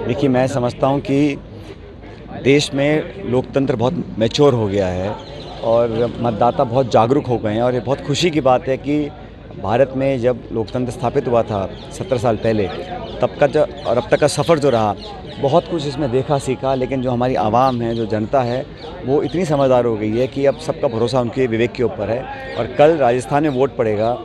देखिए, मैं समझता हूँ कि देश में लोकतंत्र बहुत मैच्योर हो गया है और मतदाता बहुत जागरूक हो गए हैं और ये बहुत खुशी की बात है कि भारत में जब लोकतंत्र स्थापित हुआ था 17 साल पहले, तब का जो और अब तक का सफ़र जो रहा, बहुत कुछ इसमें देखा सीखा। लेकिन जो हमारी आवाम है, जो जनता है, वो इतनी समझदार हो गई है कि अब सबका भरोसा उनके विवेक के ऊपर है। और कल राजस्थान में वोट पड़ेगा।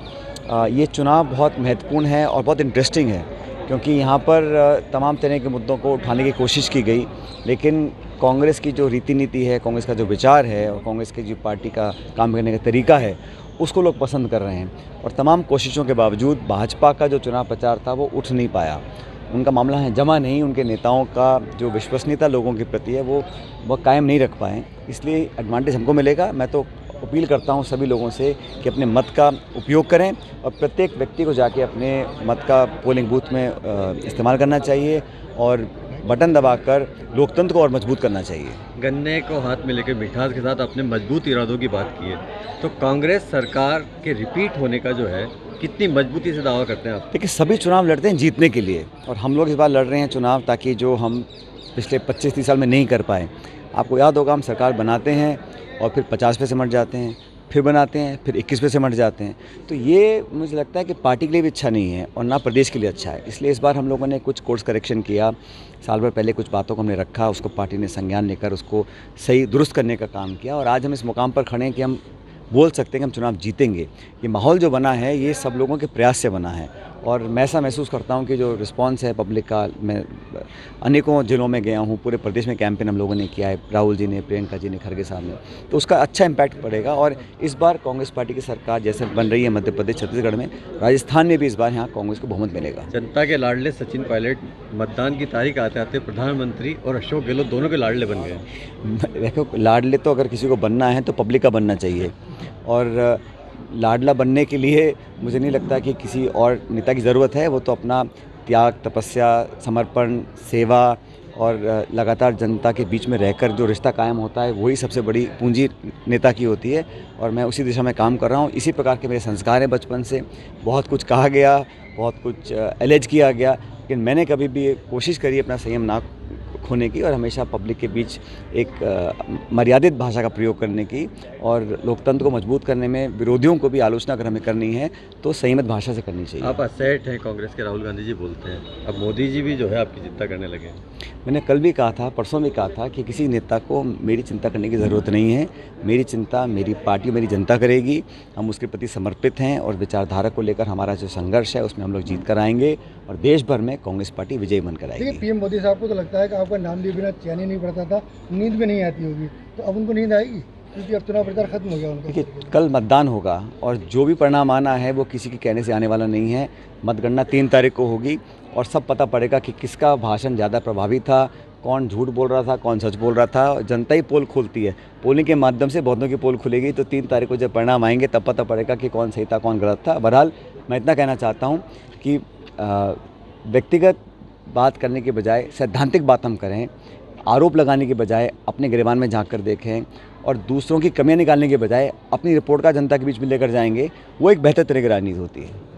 ये चुनाव बहुत महत्वपूर्ण है और बहुत इंटरेस्टिंग है, क्योंकि यहाँ पर तमाम तरह के मुद्दों को उठाने की कोशिश की गई। लेकिन कांग्रेस की जो रीति नीति है, कांग्रेस का जो विचार है और कांग्रेस की जो पार्टी का काम करने का तरीका है, उसको लोग पसंद कर रहे हैं। और तमाम कोशिशों के बावजूद भाजपा का जो चुनाव प्रचार था वो उठ नहीं पाया। उनका मामला है जमा नहीं, उनके नेताओं का जो विश्वसनीयता लोगों के प्रति है वो कायम नहीं रख पाए। इसलिए एडवांटेज हमको मिलेगा। मैं तो अपील करता हूं सभी लोगों से कि अपने मत का उपयोग करें और प्रत्येक व्यक्ति को जाके अपने मत का पोलिंग बूथ में इस्तेमाल करना चाहिए और बटन दबाकर लोकतंत्र को और मजबूत करना चाहिए। गन्ने को हाथ में लेकर मिठास के साथ अपने मजबूत इरादों की बात की है, तो कांग्रेस सरकार के रिपीट होने का जो है कितनी मजबूती से दावा करते हैं आप? देखिए, सभी चुनाव लड़ते हैं जीतने के लिए और हम लोग इस बार लड़ रहे हैं चुनाव ताकि जो हम पिछले 25-30 साल में नहीं कर पाए। आपको याद होगा, हम सरकार बनाते हैं और फिर 50 पे सिमट जाते हैं, फिर बनाते हैं, फिर 21 पे सिमट जाते हैं। तो ये मुझे लगता है कि पार्टी के लिए भी अच्छा नहीं है और ना प्रदेश के लिए अच्छा है। इसलिए इस बार हम लोगों ने कुछ कोर्स करेक्शन किया। साल भर पहले कुछ बातों को हमने रखा, उसको पार्टी ने संज्ञान लेकर उसको सही दुरुस्त करने का काम किया और आज हम इस मुकाम पर खड़े हैं कि हम बोल सकते हैं कि हम चुनाव जीतेंगे। ये माहौल जो बना है, ये सब लोगों के प्रयास से बना है और मैं ऐसा महसूस करता हूँ कि जो रिस्पांस है पब्लिक का, मैं अनेकों जिलों में गया हूँ, पूरे प्रदेश में कैंपेन हम लोगों ने किया है, राहुल जी ने, प्रियंका जी ने, खड़गे साहब ने, तो उसका अच्छा इम्पैक्ट पड़ेगा। और इस बार कांग्रेस पार्टी की सरकार जैसे बन रही है मध्य प्रदेश, छत्तीसगढ़ में, राजस्थान में भी इस बार यहाँ कांग्रेस को बहुमत मिलेगा। जनता के लाडले सचिन पायलट मतदान की तारीख आते आते प्रधानमंत्री और अशोक गहलोत दोनों के लाडले बन गए। देखो, लाडले तो अगर किसी को बनना है तो पब्लिक का बनना चाहिए और लाडला बनने के लिए मुझे नहीं लगता कि किसी और नेता की ज़रूरत है। वो तो अपना त्याग, तपस्या, समर्पण, सेवा और लगातार जनता के बीच में रहकर जो रिश्ता कायम होता है, वही सबसे बड़ी पूंजी नेता की होती है और मैं उसी दिशा में काम कर रहा हूँ। इसी प्रकार के मेरे संस्कार हैं बचपन से। बहुत कुछ कहा गया, बहुत कुछ एलेज किया गया, लेकिन मैंने कभी भी कोशिश करी अपना संयम ना खोने की और हमेशा पब्लिक के बीच एक मर्यादित भाषा का प्रयोग करने की और लोकतंत्र को मजबूत करने में विरोधियों को भी आलोचना अगर हमें करनी है तो संयमित भाषा से करनी चाहिए। आप असेट हैं कांग्रेस के, राहुल गांधी जी बोलते हैं, अब मोदी जी भी जो है आपकी चिंता करने लगे हैं। मैंने कल भी कहा था, परसों भी कहा था कि किसी नेता को मेरी चिंता करने की ज़रूरत नहीं है। मेरी चिंता मेरी पार्टी, मेरी जनता करेगी। हम उसके प्रति समर्पित हैं और विचारधारा को लेकर हमारा जो संघर्ष है उसमें हम लोग जीत कर आएंगे और देश भर में कांग्रेस पार्टी विजयी बनकर आएगी। देखिए, पीएम मोदी साहब को तो लगता है कि आपका नाम लिए बिना चैन ही नहीं पड़ता था, नींद भी नहीं आती होगी, तो अब उनको नींद आएगी क्योंकि अब चुनाव प्रचार खत्म हो गया उनका। देखिए, कल मतदान होगा और जो भी परिणाम आना है वो किसी के कहने से आने वाला नहीं है। मतगणना 3 तारीख को होगी और सब पता पड़ेगा कि किसका भाषण ज़्यादा प्रभावी था, कौन झूठ बोल रहा था, कौन सच बोल रहा था। जनता ही पोल खोलती है, पोलिंग के माध्यम से बहुतों की पोल खुलेगी। तो 3 तारीख को जब परिणाम आएंगे तब पता पड़ेगा कि कौन सही था, कौन गलत था। बहरहाल मैं इतना कहना चाहता हूँ कि व्यक्तिगत बात करने के बजाय सैद्धांतिक बात हम करें, आरोप लगाने के बजाय अपने गिरेबान में झांक कर देखें और दूसरों की कमियां निकालने के बजाय अपनी रिपोर्ट का जनता के बीच में लेकर जाएंगे, वो एक बेहतर तरह की राजनीति होती है।